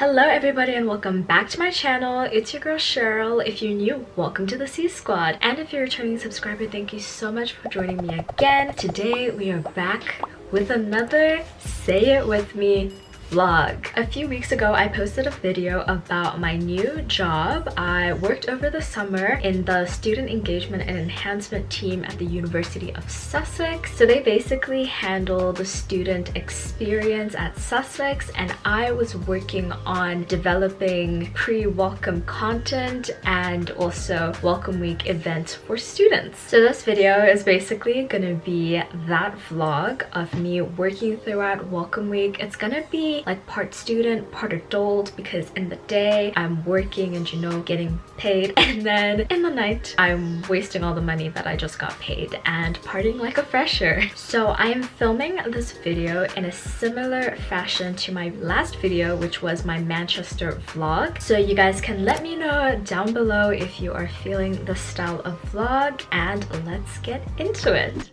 Hello everybody and welcome back to my channel. It's your girl Cheryl. If you're new, welcome to the C Squad. And if you're a returning subscriber, thank you so much for joining me again. Today we are back with another Say It With Me vlog. A few weeks ago I posted a video about my new job. I worked over the summer in the student engagement and enhancement team at the University of Sussex. So they basically handle the student experience at Sussex, and I was working on developing pre-welcome content and also welcome week events for students. So this video is basically gonna be that vlog of me working throughout welcome week. It's gonna be like part student, part adult, because in the day I'm working and getting paid, and then in the night I'm wasting all the money that I just got paid and partying like a fresher. So I am filming this video in a similar fashion to my last video, which was my Manchester vlog. So you guys can let me know down below if you are feeling this style of vlog, and let's get into it.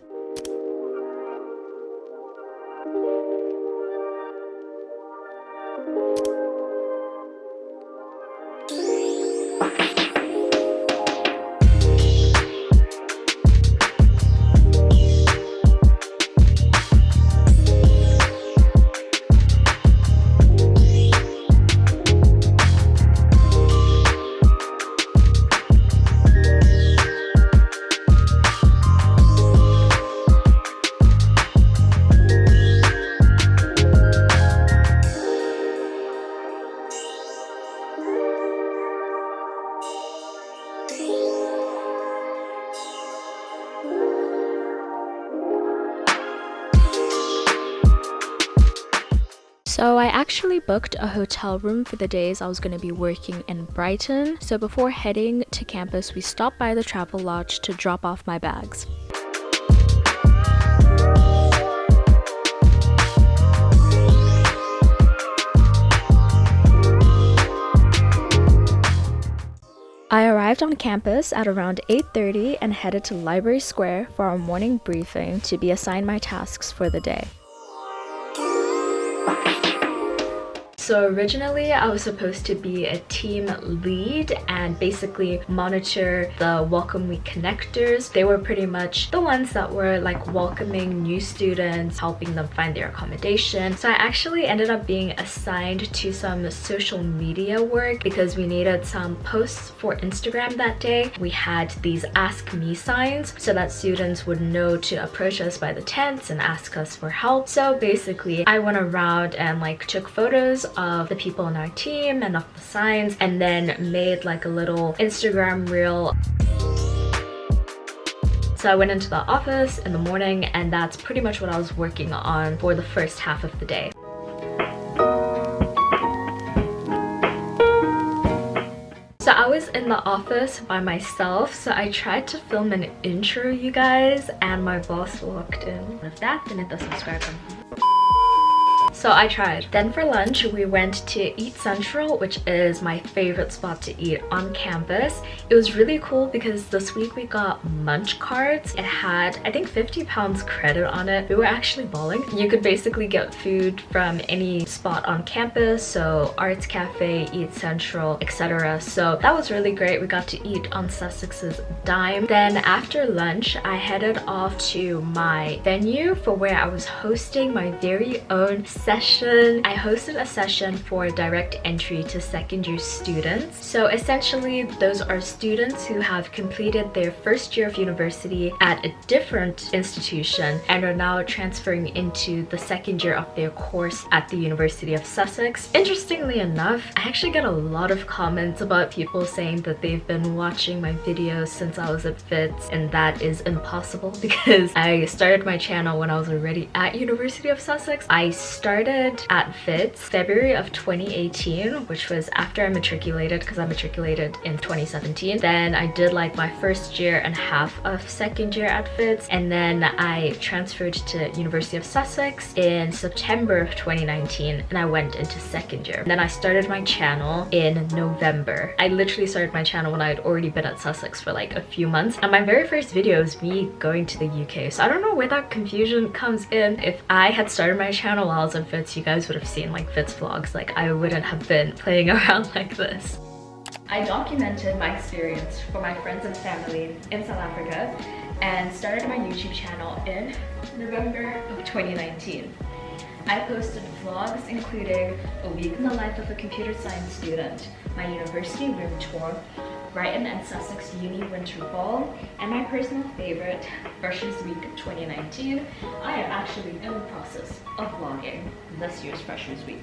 So I actually booked a hotel room for the days I was going to be working in Brighton. So before heading to campus, we stopped by the travel lodge to drop off my bags. I arrived on campus at around 8:30 and headed to Library Square for our morning briefing to be assigned my tasks for the day. So originally I was supposed to be a team lead and basically monitor the welcome week connectors. They were pretty much the ones that were like welcoming new students, helping them find their accommodation. So I actually ended up being assigned to some social media work because we needed some posts for Instagram that day. We had these ask me signs so that students would know to approach us by the tents and ask us for help. So basically I went around and like took photos of the people on our team and of the signs, and then made like a little Instagram reel. So I went into the office in the morning, and that's pretty much what I was working on for the first half of the day. So I was in the office by myself, so I tried to film an intro, you guys, and my boss walked in. With that, then hit the subscribe button. So I tried. Then for lunch, we went to Eat Central, which is my favorite spot to eat on campus. It was really cool because this week we got munch cards. It had, I think, £50 credit on it. We were actually balling. You could basically get food from any spot on campus, so Arts Cafe, Eat Central, etc. So that was really great. We got to eat on Sussex's dime. Then after lunch, I headed off to my venue for where I was hosting my very own session. I hosted a session for direct entry to second year students. So essentially those are students who have completed their first year of university at a different institution and are now transferring into the second year of their course at the University of Sussex. Interestingly enough, I actually get a lot of comments about people saying that they've been watching my videos since I was at FITS, and that is impossible because I started my channel when I was already at University of Sussex. I started at FITS February of 2018, which was after I matriculated, because I matriculated in 2017. Then I did like my first year and half of second year at FITS, and then I transferred to University of Sussex in September of 2019, and I went into second year. And then I started my channel in November. I literally started my channel when I had already been at Sussex for like a few months, and my very first video is me going to the UK. So I don't know where that confusion comes in. If I had started my channel while I was at outfits, you guys would have seen like Fit's vlogs. Like I wouldn't have been playing around like this. I documented my experience for my friends and family in South Africa and started my YouTube channel in November of 2019. I posted vlogs including a week in the life of a computer science student, my university room tour, Brighton and Sussex Uni Winter Ball, and my personal favorite, Freshers Week 2019. I am actually in the process of vlogging this year's Freshers Week.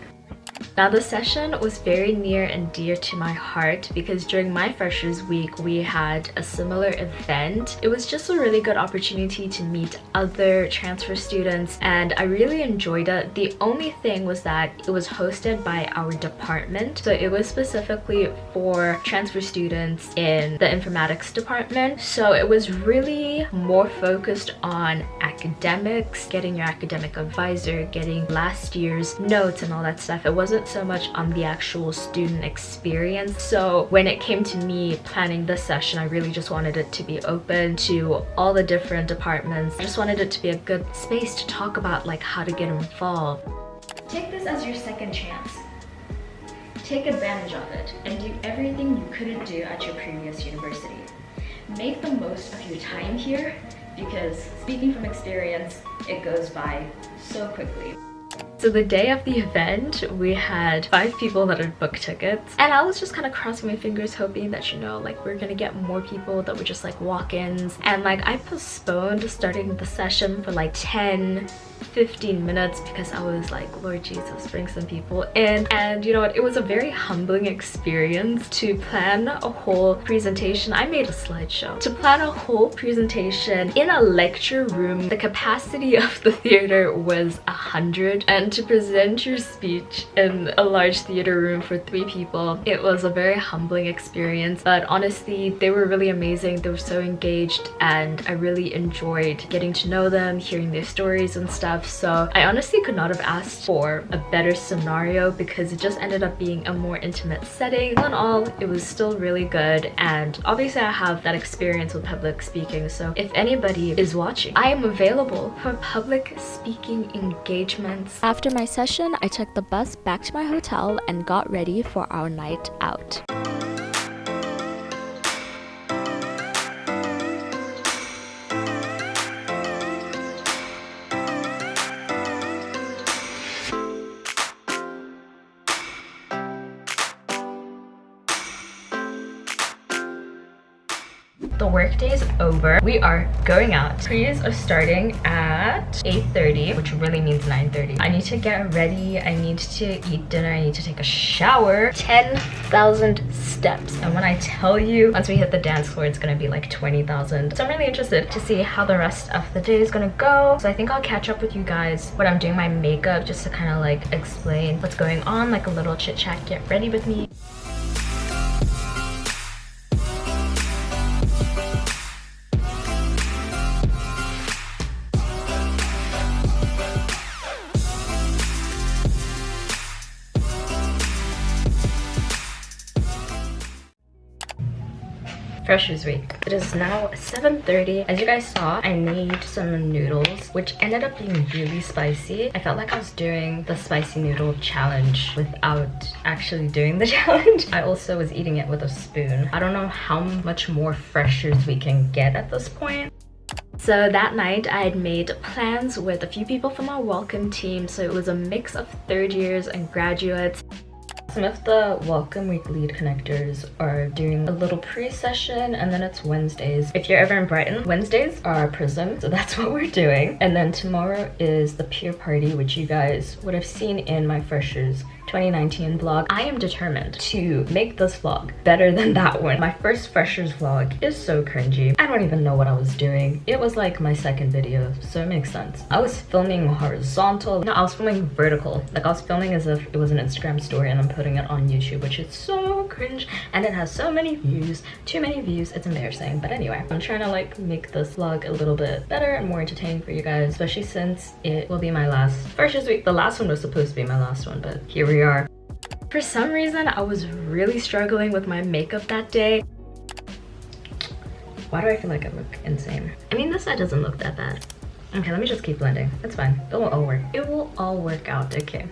Now the session was very near and dear to my heart because during my Freshers Week we had a similar event. It was just a really good opportunity to meet other transfer students and I really enjoyed it. The only thing was that it was hosted by our department, so it was specifically for transfer students in the informatics department. So it was really more focused on academics, getting your academic advisor, getting last year's notes and all that stuff. It wasn't so much on the actual student experience. So when it came to me planning this session, I really just wanted it to be open to all the different departments. I just wanted it to be a good space to talk about like how to get involved. Take this as your second chance. Take advantage of it and do everything you couldn't do at your previous university. Make the most of your time here because, speaking from experience, it goes by so quickly. So the day of the event, we had 5 people that had booked tickets and I was just kind of crossing my fingers hoping that, you know, like we're gonna get more people that were just like walk-ins, and like I postponed starting the session for like 10-15 minutes because I was like, Lord Jesus, bring some people in. And you know what, it was a very humbling experience to plan a whole presentation. I made a slideshow to plan a whole presentation in a lecture room. The capacity of the theater was 100, and to present your speech in a large theater room for 3 people, it was a very humbling experience. But honestly, they were really amazing. They were so engaged and I really enjoyed getting to know them, hearing their stories and stuff. So I honestly could not have asked for a better scenario because it just ended up being a more intimate setting. All in all, it was still really good, and obviously I have that experience with public speaking, so if anybody is watching, I am available for public speaking engagements. After my session, I took the bus back to my hotel and got ready for our night out. The workday is over. We are going out. Pre's are starting at 8:30, which really means 9:30. I need to get ready. I need to eat dinner. I need to take a shower. 10,000 steps. And when I tell you, once we hit the dance floor, it's gonna be like 20,000. So I'm really interested to see how the rest of the day is gonna go. So I think I'll catch up with you guys when I'm doing my makeup, just to kind of like explain what's going on, like a little chit chat, get ready with me. Freshers Week. It is now 7:30. As you guys saw, I made some noodles, which ended up being really spicy. I felt like I was doing the spicy noodle challenge without actually doing the challenge. I also was eating it with a spoon. I don't know how much more freshers we can get at this point. So that night I had made plans with a few people from our welcome team, so it was a mix of third years and graduates. Some of the welcome week lead connectors are doing a little pre-session, and then it's Wednesdays. If you're ever in Brighton, Wednesdays are PRYZM, so that's what we're doing. And then tomorrow is the pier party, which you guys would have seen in my freshers 2019 vlog. I am determined to make this vlog better than that one. My first freshers vlog is so cringy. I don't even know what I was doing. It was like my second video, so it makes sense. I was filming horizontal. No, I was filming vertical. Like I was filming as if it was an Instagram story and I'm putting it on YouTube, which is so cringe, and it has so many views. Too many views. It's embarrassing. But anyway, I'm trying to like make this vlog a little bit better and more entertaining for you guys, especially since it will be my last freshers week. The last one was supposed to be my last one, but here we are. For some reason, I was really struggling with my makeup that day. Why do I feel like I look insane? I mean, this side doesn't look that bad. Okay, let me just keep blending. That's fine. It will all work. It will all work out, okay.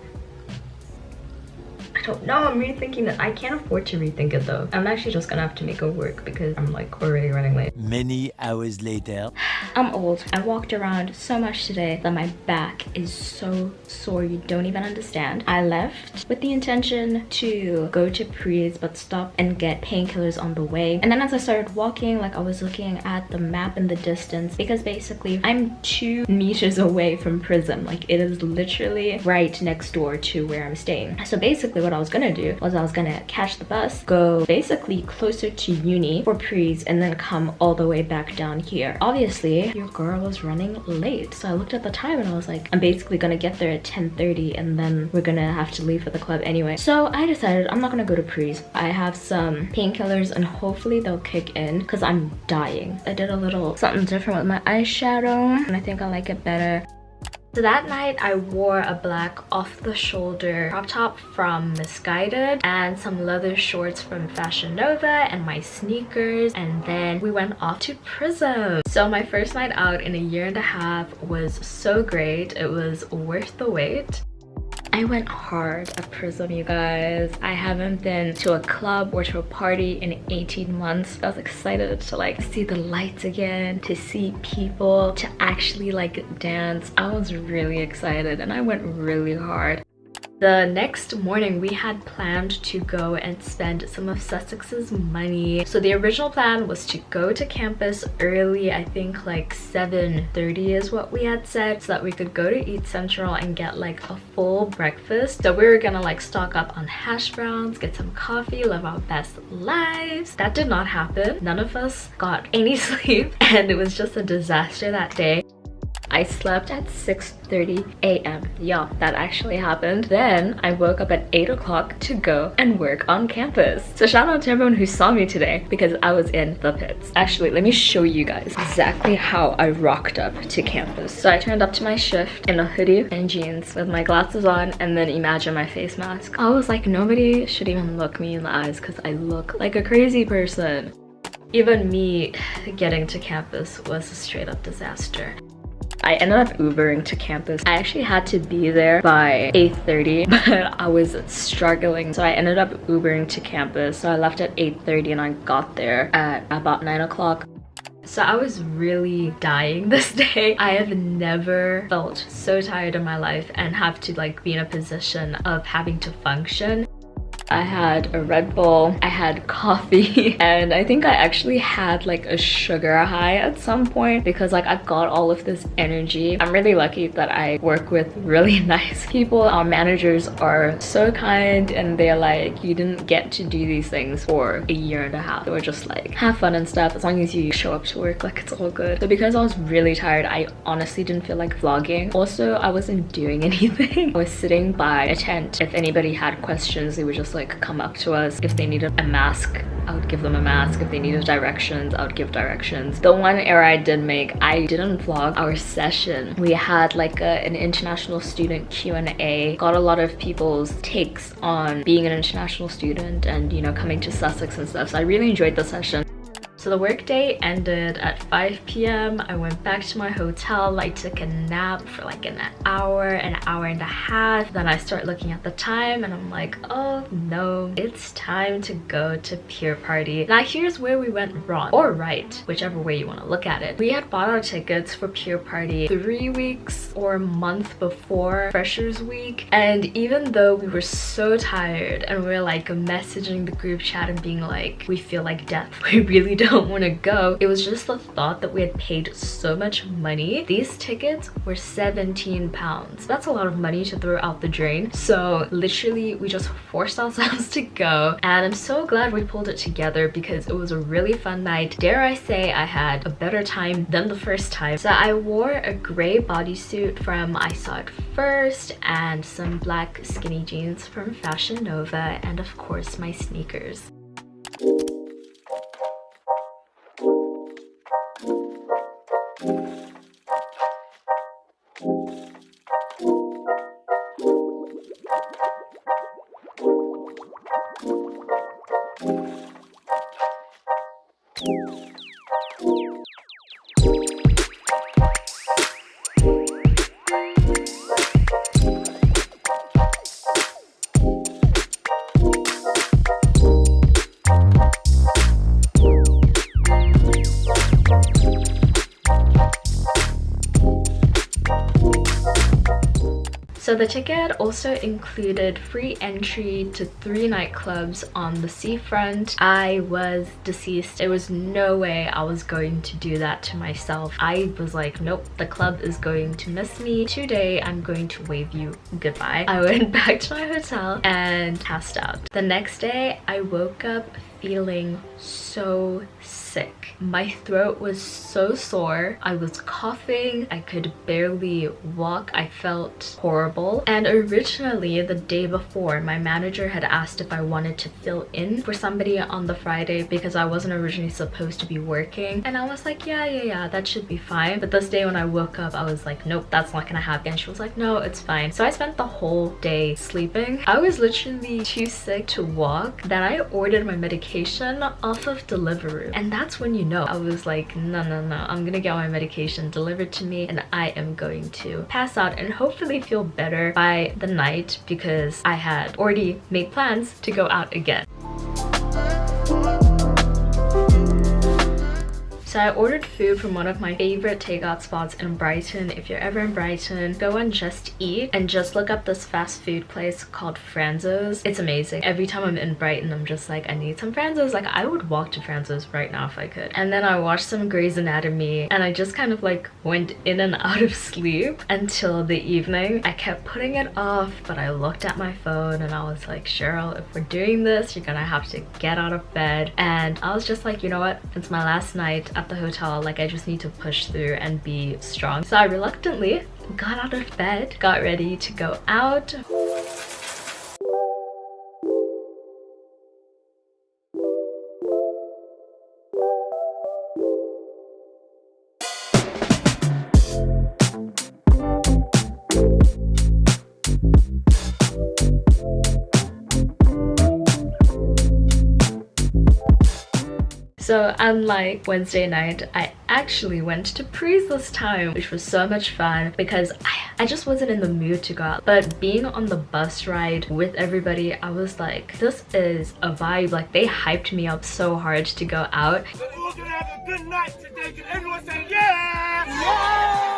I don't know, I'm rethinking that. I can't afford to rethink it though. I'm actually just gonna have to make it work because I'm like already running late. Many hours later. I'm old. I walked around so much today that my back is so sore you don't even understand. I left with the intention to go to Pre's but stop and get painkillers on the way. And then as I started walking, like I was looking at the map in the distance because basically I'm 2 meters away from PRYZM. Like it is literally right next door to where I'm staying. So basically what I was gonna do was I was gonna catch the bus, go basically closer to uni for Pre's and then come all the way back down here. Obviously, your girl was running late. So I looked at the time and I was like, I'm basically gonna get there at 10:30 and then we're gonna have to leave for the club anyway. So I decided I'm not gonna go to Pre's. I have some painkillers and hopefully they'll kick in because I'm dying. I did a little something different with my eyeshadow and I think I like it better. So that night I wore a black off-the-shoulder crop top from Misguided and some leather shorts from Fashion Nova and my sneakers, and then we went off to PRYZM. So my first night out in a year and a half was so great. It was worth the wait. I went hard at PRYZM, you guys. I haven't been to a club or to a party in 18 months. I was excited to like see the lights again, to see people, to actually like dance. I was really excited and I went really hard. The next morning we had planned to go and spend some of Sussex's money. So the original plan was to go to campus early, I think like 7:30 is what we had said, so that we could go to Eat Central and get like a full breakfast. So we were gonna like stock up on hash browns, get some coffee, live our best lives. That did not happen. None of us got any sleep and it was just a disaster that day. I slept at 6:30 a.m. Yeah, that actually happened. Then I woke up at 8 o'clock to go and work on campus. So shout out to everyone who saw me today because I was in the pits. Actually, let me show you guys exactly how I rocked up to campus. So I turned up to my shift in a hoodie and jeans with my glasses on and then imagine my face mask. I was like, nobody should even look me in the eyes because I look like a crazy person. Even me getting to campus was a straight up disaster. I ended up Ubering to campus. I actually had to be there by 8:30, but I was struggling. So I ended up Ubering to campus. So I left at 8:30 and I got there at about 9 o'clock. So I was really dying this day. I have never felt so tired in my life and have to like be in a position of having to function. I had a Red Bull, I had coffee, and I think I actually had like a sugar high at some point because like I got all of this energy. I'm really lucky that I work with really nice people. Our managers are so kind and they're like, you didn't get to do these things for a year and a half. They were just like, have fun and stuff. As long as you show up to work, like it's all good. So because I was really tired, I honestly didn't feel like vlogging. Also, I wasn't doing anything. I was sitting by a tent. If anybody had questions, they would just like come up to us. If they needed a mask, I would give them a mask. If they needed directions, I would give directions. The one error I did make, I didn't vlog our session. We had like an international student Q&A. Got a lot of people's takes on being an international student and, you know, coming to Sussex and stuff. So I really enjoyed the session. So the workday ended at 5 p.m. I went back to my hotel. I took a nap for like an hour and a half. Then I start looking at the time and I'm like, oh no, it's time to go to Pier Party. Now here's where we went wrong, or right, whichever way you want to look at it. We had bought our tickets for Pier Party 3 weeks or a month before Freshers Week. And even though we were so tired and we were like messaging the group chat and being like, we feel like death, we really don't want to go, it was just the thought that we had paid so much money. These tickets were £17. That's a lot of money to throw out the drain. So literally we just forced ourselves to go, and I'm so glad we pulled it together because it was a really fun night. Dare I say I had a better time than the first time. So I wore a gray bodysuit from I Saw It First and some black skinny jeans from Fashion Nova, and of course my sneakers. the ticket also included free entry to 3 nightclubs on the seafront. I was deceased. There was no way I was going to do that to myself. I was like, nope, the club is going to miss me. Today I'm going to wave you goodbye. I went back to my hotel and passed out. The next day I woke up feeling so sick. My throat was so sore. I was coughing. I could barely walk. I felt horrible. And originally the day before, my manager had asked if I wanted to fill in for somebody on the Friday because I wasn't originally supposed to be working. And I was like, yeah, that should be fine. But this day when I woke up, I was like, nope, that's not gonna happen. She was like, no, it's fine. So I spent the whole day sleeping. I was literally too sick to walk. Then I ordered my medication off of Deliveroo. And that's when you know. I was like, no, I'm gonna get my medication delivered to me and I am going to pass out and hopefully feel better by the night because I had already made plans to go out again. So I ordered food from one of my favorite takeout spots in Brighton. If you're ever in Brighton, go and Just Eat and just look up this fast food place called Franzo's. It's amazing. Every time I'm in Brighton, I'm just like, I need some Franzo's. Like, I would walk to Franzo's right now if I could. And then I watched some Grey's Anatomy and I just kind of like went in and out of sleep until the evening. I kept putting it off, but I looked at my phone and I was like, Cheryl, if we're doing this, you're gonna have to get out of bed. And I was just like, you know what? It's my last night at the hotel. Like, I just need to push through and be strong. So I reluctantly got out of bed, got ready to go out. So unlike Wednesday night, I actually went to PRYZM this time, which was so much fun because I just wasn't in the mood to go out. But being on the bus ride with everybody, I was like, this is a vibe. Like, they hyped me up so hard to go out. We're all gonna have a good night today. Can everyone say yeah? Yeah!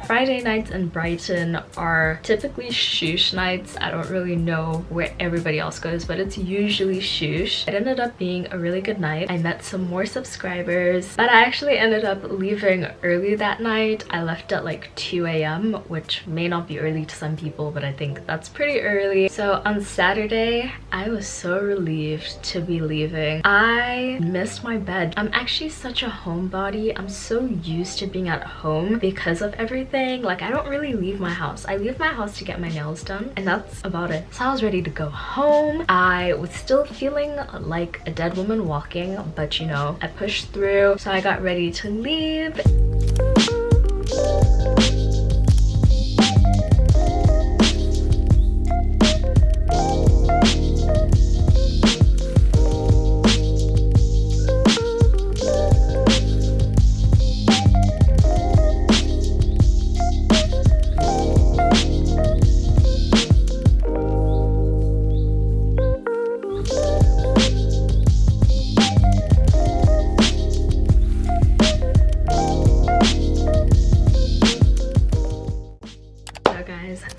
Friday nights in Brighton are typically Shoosh nights. I don't really know where everybody else goes, but it's usually Shoosh. It ended up being a really good night. I met some more subscribers, but I actually ended up leaving early that night. I left at like 2 a.m, which may not be early to some people, but I think that's pretty early. So on Saturday, I was so relieved to be leaving. I missed my bed. I'm actually such a homebody. I'm so used to being at home because of everything. Like, I don't really leave my house. I leave my house to get my nails done and that's about it. So I was ready to go home. I was still feeling like a dead woman walking, but you know, I pushed through. So I got ready to leave.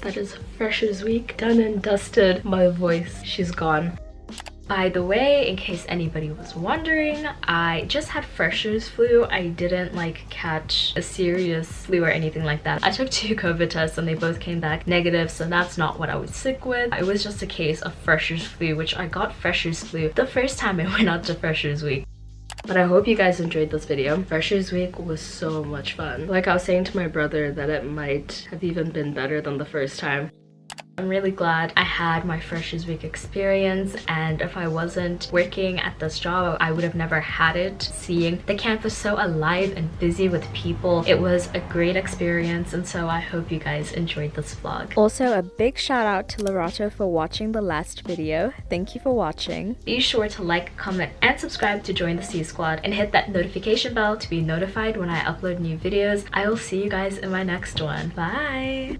That is Freshers Week done and dusted. My voice, she's gone. By the way, in case anybody was wondering, I just had Freshers flu. I didn't like catch a serious flu or anything like that. I took 2 COVID tests and they both came back negative, so that's not what I was sick with. It was just a case of Freshers flu, which I got Freshers flu the first time I went out to Freshers Week. But I hope you guys enjoyed this video. Freshers Week was so much fun. Like, I was saying to my brother that it might have even been better than the first time. I'm really glad I had my Freshers Week experience, and if I wasn't working at this job, I would have never had it. Seeing the campus so alive and busy with people, it was a great experience, and so I hope you guys enjoyed this vlog. Also, a big shout out to Larato for watching the last video. Thank you for watching. Be sure to like, comment, and subscribe to join the C Squad, and hit that notification bell to be notified when I upload new videos. I will see you guys in my next one. Bye!